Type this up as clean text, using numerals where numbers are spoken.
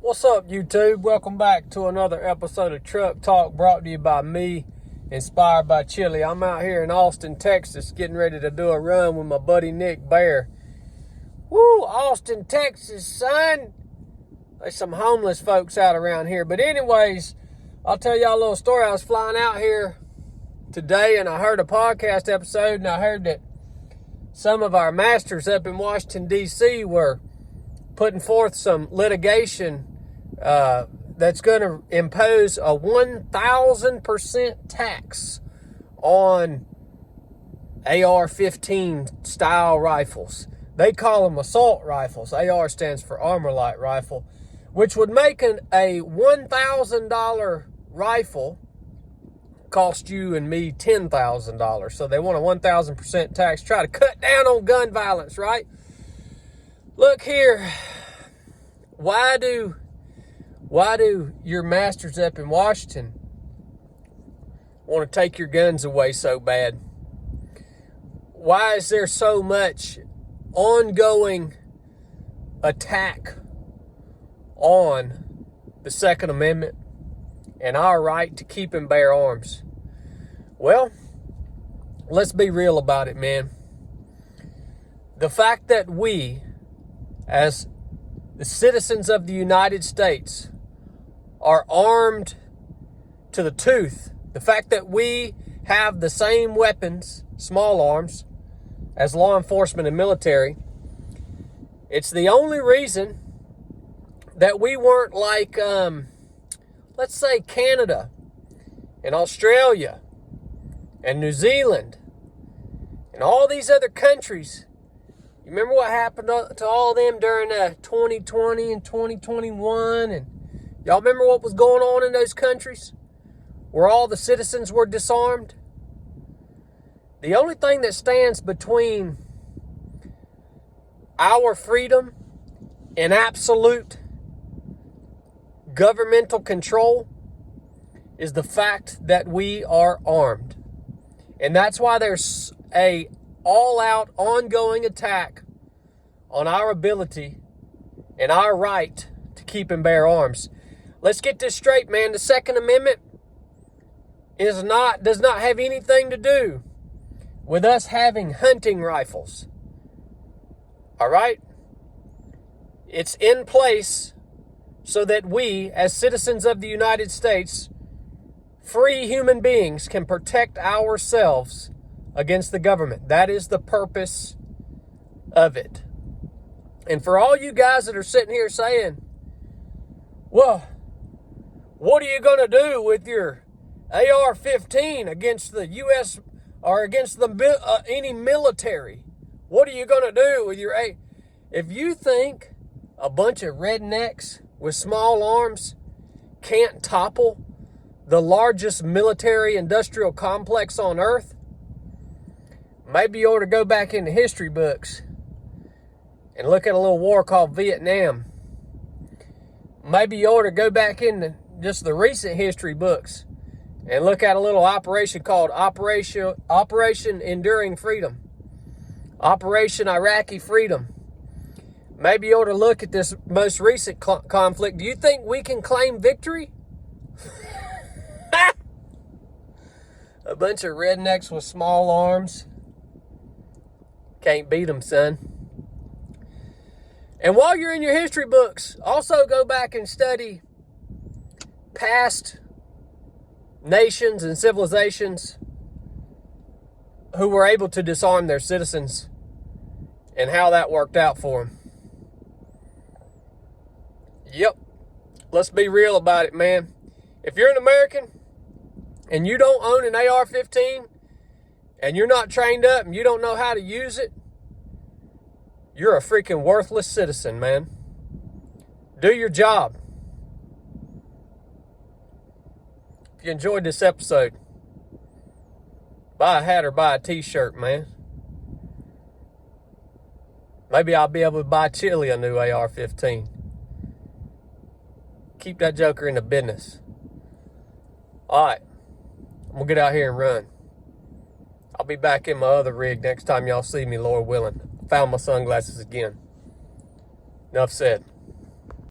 What's up, YouTube? Welcome back to another episode of Truck Talk, brought to you by me, inspired by Chili. I'm out here in Austin, Texas, getting ready to do a run with my buddy Nick Bear. Woo, Austin, Texas, son. There's some homeless folks out around here. But anyways, I'll tell y'all a little story. I was flying out here today, and I heard a podcast episode, and I heard that some of our masters up in Washington, D.C. were putting forth some litigation that's going to impose a 1,000% tax on AR-15 style rifles. They call them assault rifles. AR stands for Armor Light Rifle, which would make a $1,000 rifle cost you and me $10,000. So they want a 1,000% tax, try to cut down on gun violence, right? Look here, why do your masters up in Washington want to take your guns away so bad? Why is there so much ongoing attack on the Second Amendment and our right to keep and bear arms? Well, let's be real about it, man. The fact that we, as the citizens of the United States, are armed to the tooth, the fact that we have the same weapons, small arms, as law enforcement and military, it's the only reason that we weren't like, let's say, Canada and Australia and New Zealand and all these other countries. You remember what happened to all of them during 2020 and 2021? And y'all remember what was going on in those countries where all the citizens were disarmed? The only thing that stands between our freedom and absolute governmental control is the fact that we are armed. And that's why there's a all-out, ongoing attack on our ability and our right to keep and bear arms. Let's get this straight, man. The Second Amendment does not have anything to do with us having hunting rifles. All right? It's in place so that we, as citizens of the United States, free human beings, can protect ourselves against the government. That is the purpose of it. And for all you guys that are sitting here saying, well, what are you going to do with your AR-15 against the U.S. or against any military? What are you going to do with your If you think a bunch of rednecks with small arms can't topple the largest military industrial complex on earth, maybe you ought to go back in the history books and look at a little war called Vietnam. Maybe you ought to go back in just the recent history books and look at a little operation called Operation Enduring Freedom, Operation Iraqi Freedom. Maybe you ought to look at this most recent conflict. Do you think we can claim victory? A bunch of rednecks with small arms. Can't beat them, son. And while you're in your history books, also go back and study past nations and civilizations who were able to disarm their citizens and how that worked out for them. Yep. Let's be real about it, man. If you're an American and you don't own an AR-15 and you're not trained up and you don't know how to use it, you're a freaking worthless citizen, man. Do your job. If you enjoyed this episode, buy a hat or buy a t-shirt, man. Maybe I'll be able to buy Chili a new AR-15. Keep that joker in the business. All right. I'm going to get out here and run. I'll be back in my other rig next time y'all see me, Lord willing. Found my sunglasses again. Enough said.